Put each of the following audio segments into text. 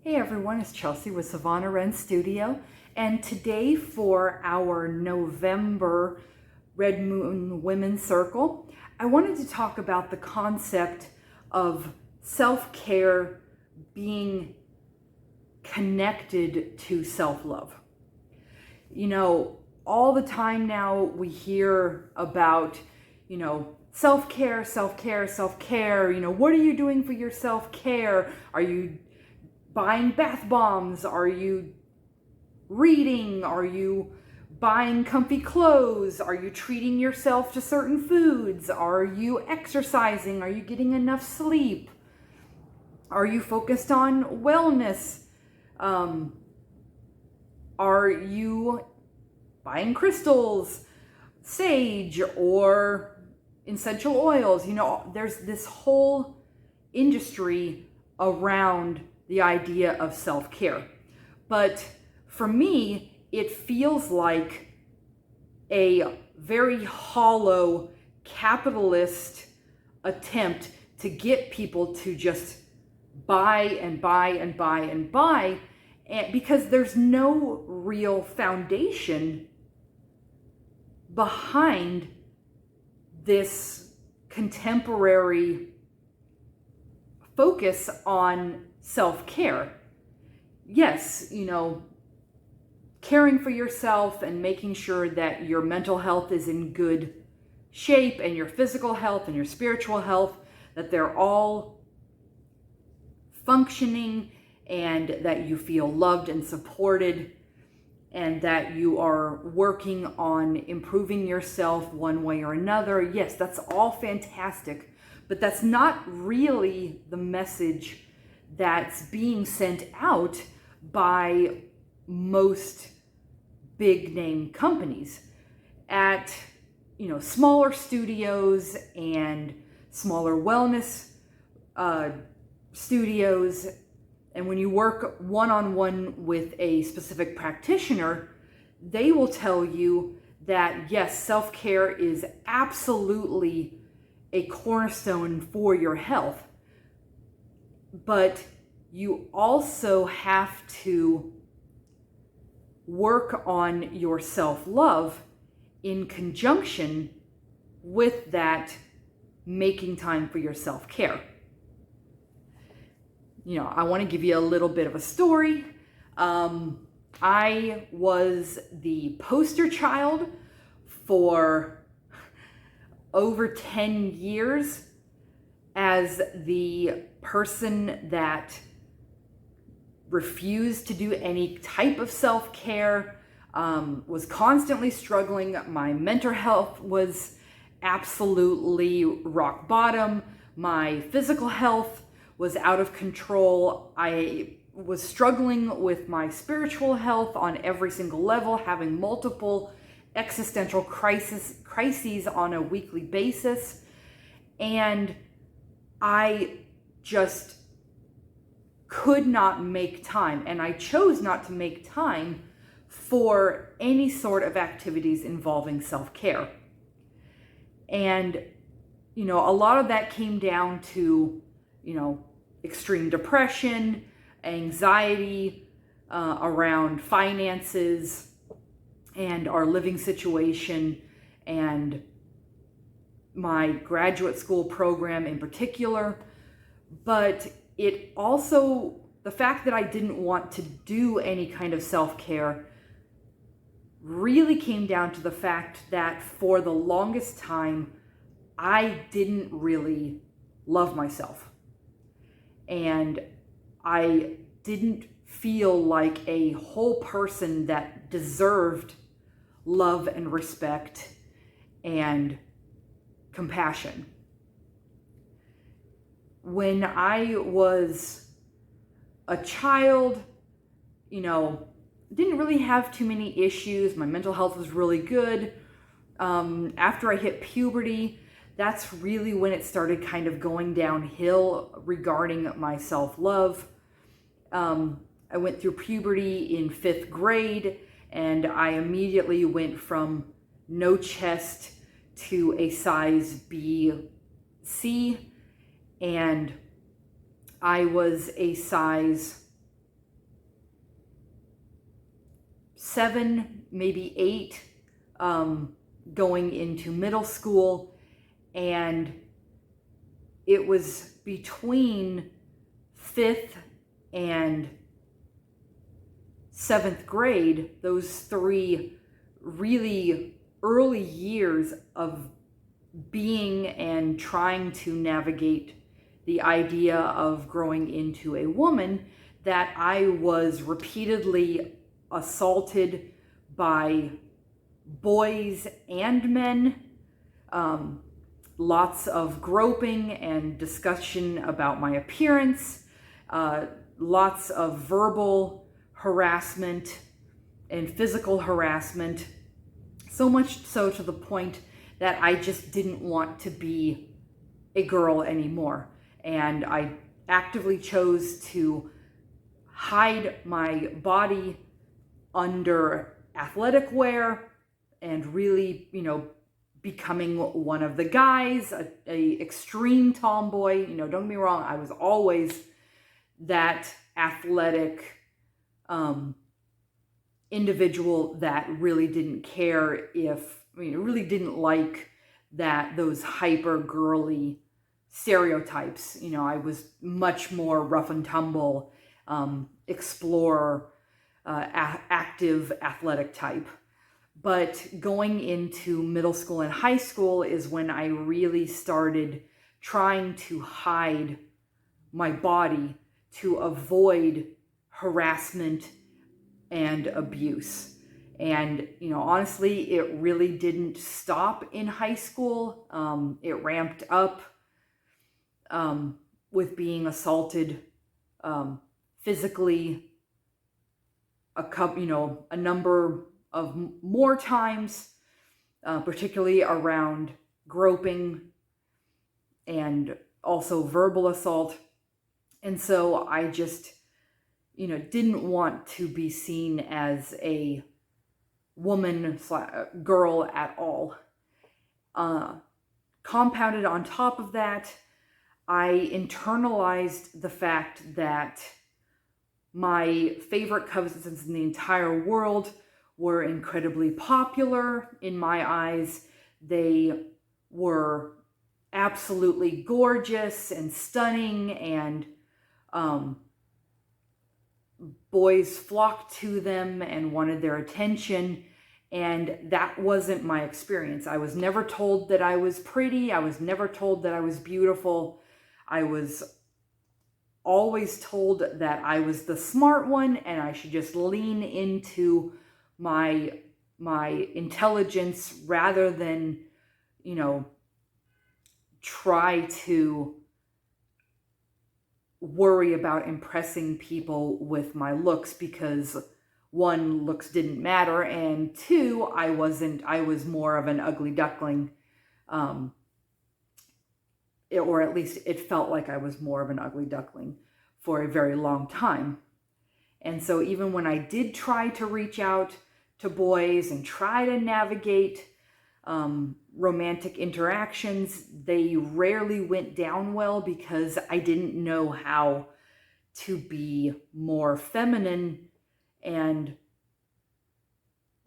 Hey everyone, it's Chelsea with Savannah Wren Studio, and today for our November Red Moon Women's Circle, I wanted to talk about the concept of self-care being connected to self-love. You know, all the time now we hear about, self-care, self-care, self-care. What are you doing for your self-care? Are you buying bath bombs? Are you reading? Are you buying comfy clothes? Are you treating yourself to certain foods? Are you exercising? Are you getting enough sleep? Are you focused on wellness? Are you buying crystals, sage, or essential oils? There's this whole industry around the idea of self-care. But for me, it feels like a very hollow capitalist attempt to get people to just buy and buy and buy and buy, because there's no real foundation behind this contemporary focus on self-care. Yes, caring for yourself and making sure that your mental health is in good shape and your physical health and your spiritual health, that they're all functioning and that you feel loved and supported and that you are working on improving yourself one way or another. Yes, that's all fantastic, but that's not really the message that's being sent out by most big name companies. At smaller studios and smaller wellness studios, and when you work one-on-one with a specific practitioner, they will tell you that yes, self-care is absolutely a cornerstone for your health. But you also have to work on your self-love in conjunction with that making time for your self-care. I want to give you a little bit of a story. I was the poster child for over 10 years as the person that refused to do any type of self-care, was constantly struggling. My mental health was absolutely rock bottom. My physical health was out of control. I was struggling with my spiritual health on every single level, having multiple existential crises on a weekly basis. And I just could not make time, and I chose not to make time for any sort of activities involving self-care. And, a lot of that came down to, extreme depression, anxiety around finances and our living situation, and my graduate school program in particular. But it also, the fact that I didn't want to do any kind of self-care really came down to the fact that for the longest time, I didn't really love myself. And I didn't feel like a whole person that deserved love and respect and compassion. When I was a child, didn't really have too many issues. My mental health was really good. After I hit puberty, that's really when it started kind of going downhill regarding my self-love. I went through puberty in 5th grade, and I immediately went from no chest to a size BC, and I was a size 7, maybe 8, going into middle school. And it was between 5th and 7th grade, those 3 really early years of being and trying to navigate the idea of growing into a woman, that I was repeatedly assaulted by boys and men. Lots of groping and discussion about my appearance, lots of verbal harassment and physical harassment, so much so to the point that I just didn't want to be a girl anymore. And I actively chose to hide my body under athletic wear and really, becoming one of the guys, a extreme tomboy. Don't get me wrong, I was always that athletic individual that really didn't care really didn't like those hyper girly stereotypes. I was much more rough and tumble, explorer, active athletic type. But going into middle school and high school is when I really started trying to hide my body to avoid harassment and abuse. And, honestly, it really didn't stop in high school. It ramped up with being assaulted physically a number of more times, particularly around groping and also verbal assault. And so I just, didn't want to be seen as a woman girl at all. Compounded on top of that, I internalized the fact that my favorite cousins in the entire world were incredibly popular in my eyes. They were absolutely gorgeous and stunning, and boys flocked to them and wanted their attention. And that wasn't my experience. I was never told that I was pretty. I was never told that I was beautiful. I was always told that I was the smart one and I should just lean into my intelligence rather than, try to worry about impressing people with my looks, because 1, looks didn't matter, and 2, I was more of an ugly duckling, or at least it felt like I was more of an ugly duckling for a very long time. And so even when I did try to reach out to boys and try to navigate romantic interactions, they rarely went down well because I didn't know how to be more feminine and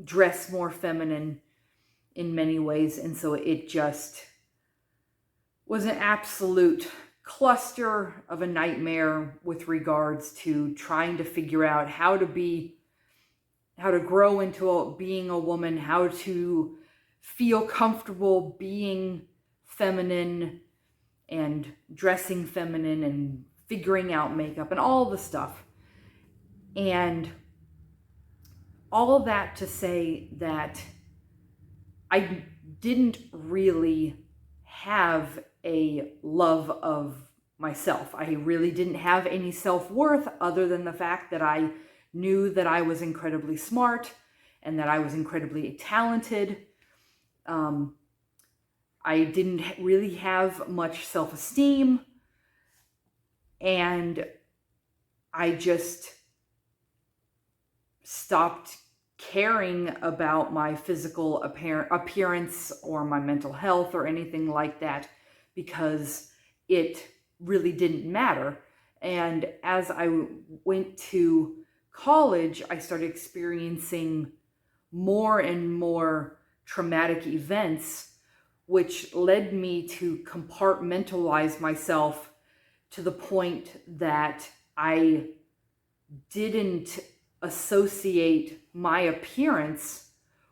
dress more feminine in many ways. And so it just was an absolute cluster of a nightmare with regards to trying to figure out how to grow into being a woman, how to feel comfortable being feminine and dressing feminine and figuring out makeup and all the stuff. And all of that to say that I didn't really have a love of myself. I really didn't have any self-worth other than the fact that I knew that I was incredibly smart and that I was incredibly talented. I didn't really have much self-esteem, and I just stopped caring about my physical appearance or my mental health or anything like that, because it really didn't matter. And as I went to college, I started experiencing more and more traumatic events, which led me to compartmentalize myself to the point that I didn't associate my appearance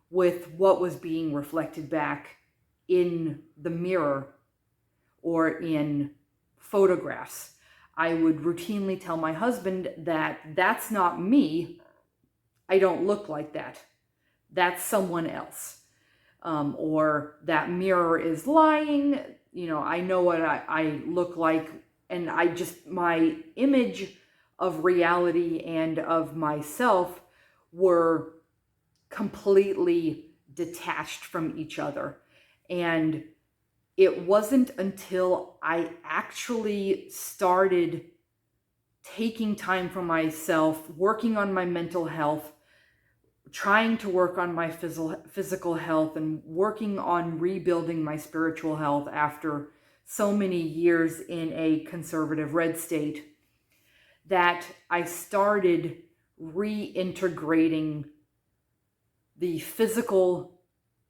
with what was being reflected back in the mirror or in photographs. I would routinely tell my husband that that's not me. I don't look like that. That's someone else. Or that mirror is lying. I know what I look like. And my image of reality and of myself were completely detached from each other. And it wasn't until I actually started taking time for myself, working on my mental health, trying to work on my physical health, and working on rebuilding my spiritual health after so many years in a conservative red state, that I started reintegrating the physical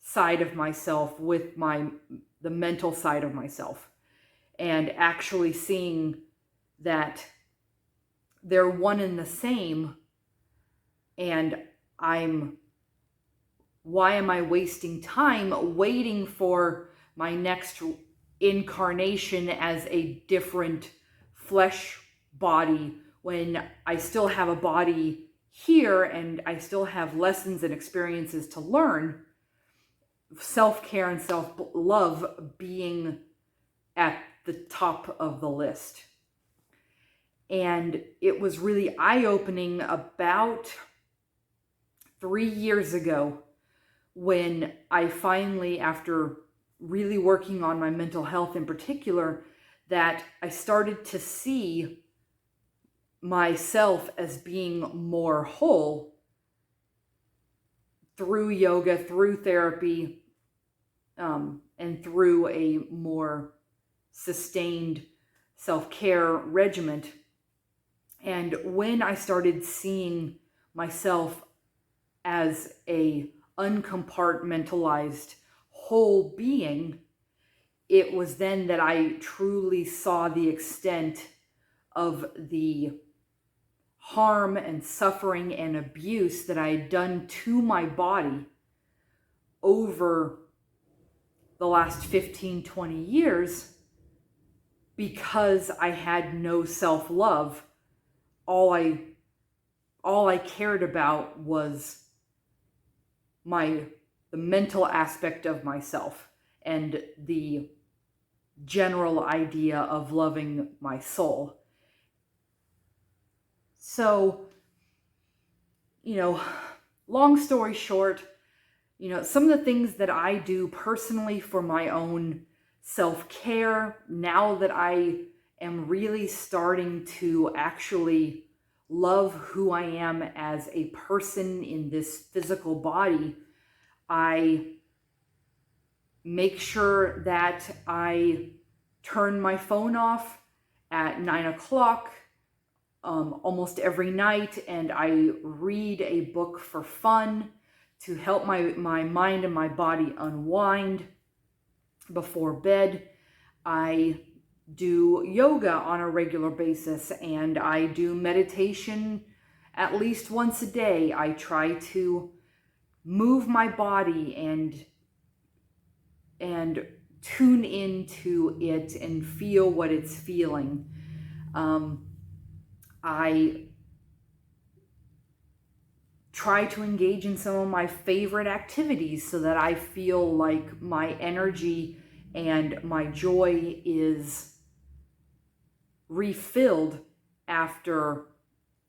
side of myself with the mental side of myself, and actually seeing that they're one and the same. And why am I wasting time waiting for my next incarnation as a different flesh body when I still have a body here and I still have lessons and experiences to learn? Self-care and self-love being at the top of the list. And it was really eye-opening about 3 years ago when I finally, after really working on my mental health in particular, that I started to see myself as being more whole through yoga, through therapy, and through a more sustained self-care regimen. And when I started seeing myself as a uncompartmentalized whole being, it was then that I truly saw the extent of the harm and suffering and abuse that I had done to my body over the last 15, 20 years because I had no self-love. All I cared about was the mental aspect of myself and the general idea of loving my soul. So, long story short, some of the things that I do personally for my own self-care, now that I am really starting to actually love who I am as a person in this physical body, I make sure that I turn my phone off at 9 o'clock almost every night, and I read a book for fun to help my mind and my body unwind before bed. I do yoga on a regular basis, and I do meditation at least once a day. I try to move my body and tune into it and feel what it's feeling. I try to engage in some of my favorite activities so that I feel like my energy and my joy is refilled after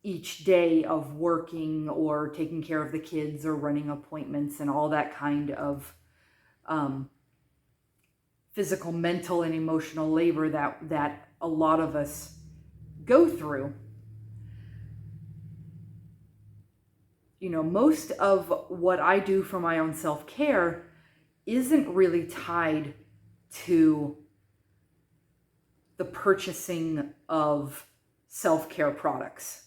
each day of working or taking care of the kids or running appointments and all that kind of physical, mental, and emotional labor that a lot of us go through. Most of what I do for my own self-care isn't really tied to the purchasing of self-care products.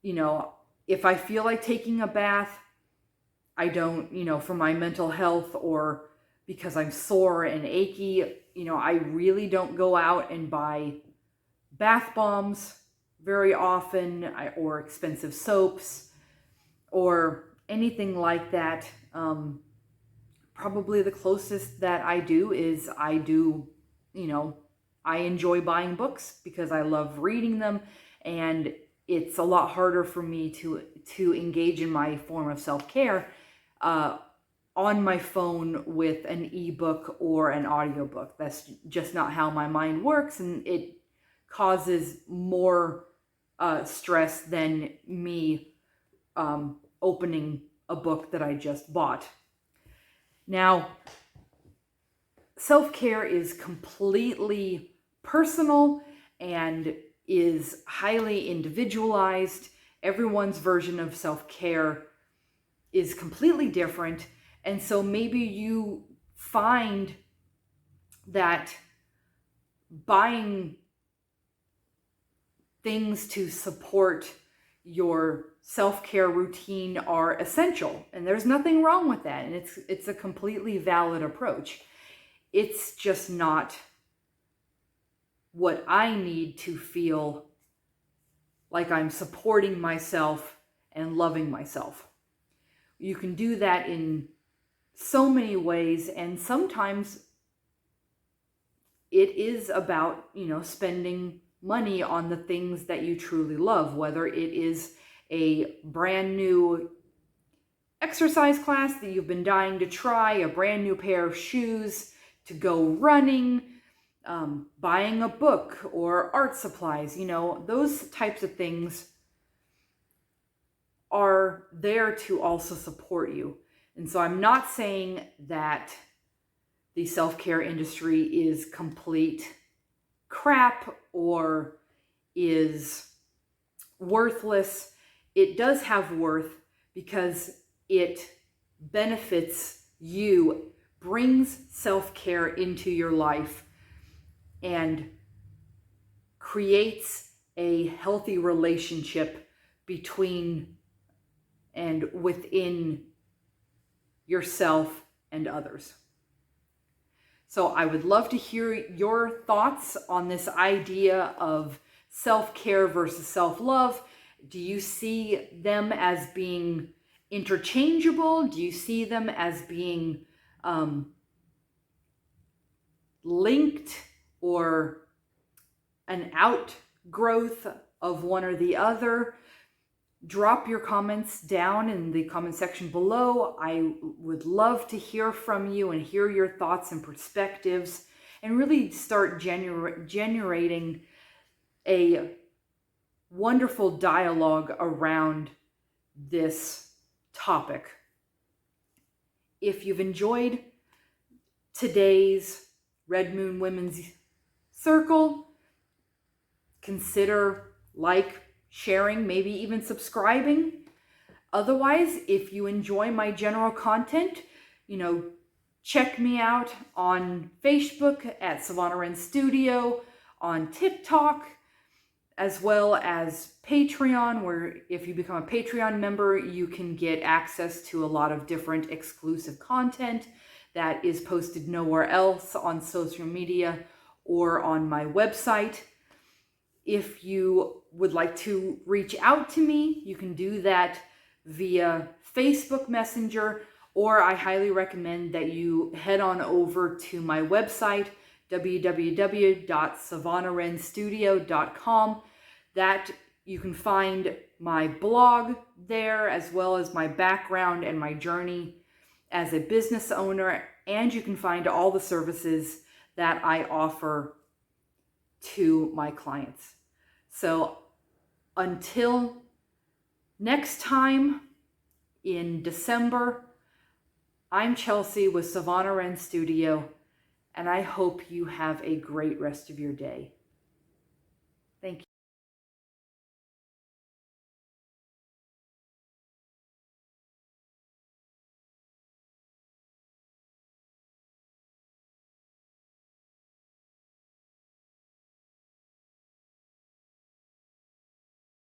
If I feel like taking a bath, I don't, for my mental health or because I'm sore and achy, I really don't go out and buy bath bombs very often, or expensive soaps or anything like that. Probably the closest that I do is I enjoy buying books because I love reading them, and it's a lot harder for me to engage in my form of self-care on my phone with an ebook or an audiobook. That's just not how my mind works, and it causes more stress than me opening a book that I just bought. Now, self-care is completely personal and is highly individualized. Everyone's version of self-care is completely different. And so maybe you find that buying things to support your self-care routine are essential, and there's nothing wrong with that, and it's a completely valid approach. It's just not what I need to feel like I'm supporting myself and loving myself. You can do that in so many ways, and sometimes it is about, spending money on the things that you truly love, whether it is a brand new exercise class that you've been dying to try, a brand new pair of shoes to go running, buying a book or art supplies. Those types of things are there to also support you. And so I'm not saying that the self-care industry is complete crap or is worthless. It does have worth because it benefits you, brings self-care into your life, and creates a healthy relationship between and within yourself and others. So I would love to hear your thoughts on this idea of self-care versus self-love. Do you see them as being interchangeable? Do you see them as being linked or an outgrowth of one or the other? Drop your comments down in the comment section below. I would love to hear from you and hear your thoughts and perspectives, and really start generating a wonderful dialogue around this topic. If you've enjoyed today's Red Moon Women's Circle, consider sharing, maybe even subscribing. Otherwise, if you enjoy my general content, check me out on Facebook at Savannah Wren Studio, on TikTok, as well as Patreon, where if you become a Patreon member, you can get access to a lot of different exclusive content that is posted nowhere else on social media or on my website. If you would like to reach out to me, you can do that via Facebook Messenger, or I highly recommend that you head on over to my website, www.savannahwrenstudio.com. That you can find my blog there, as well as my background and my journey as a business owner, and you can find all the services that I offer to my clients. So until next time in December, I'm Chelsea with Savannah Wren Studio, and I hope you have a great rest of your day.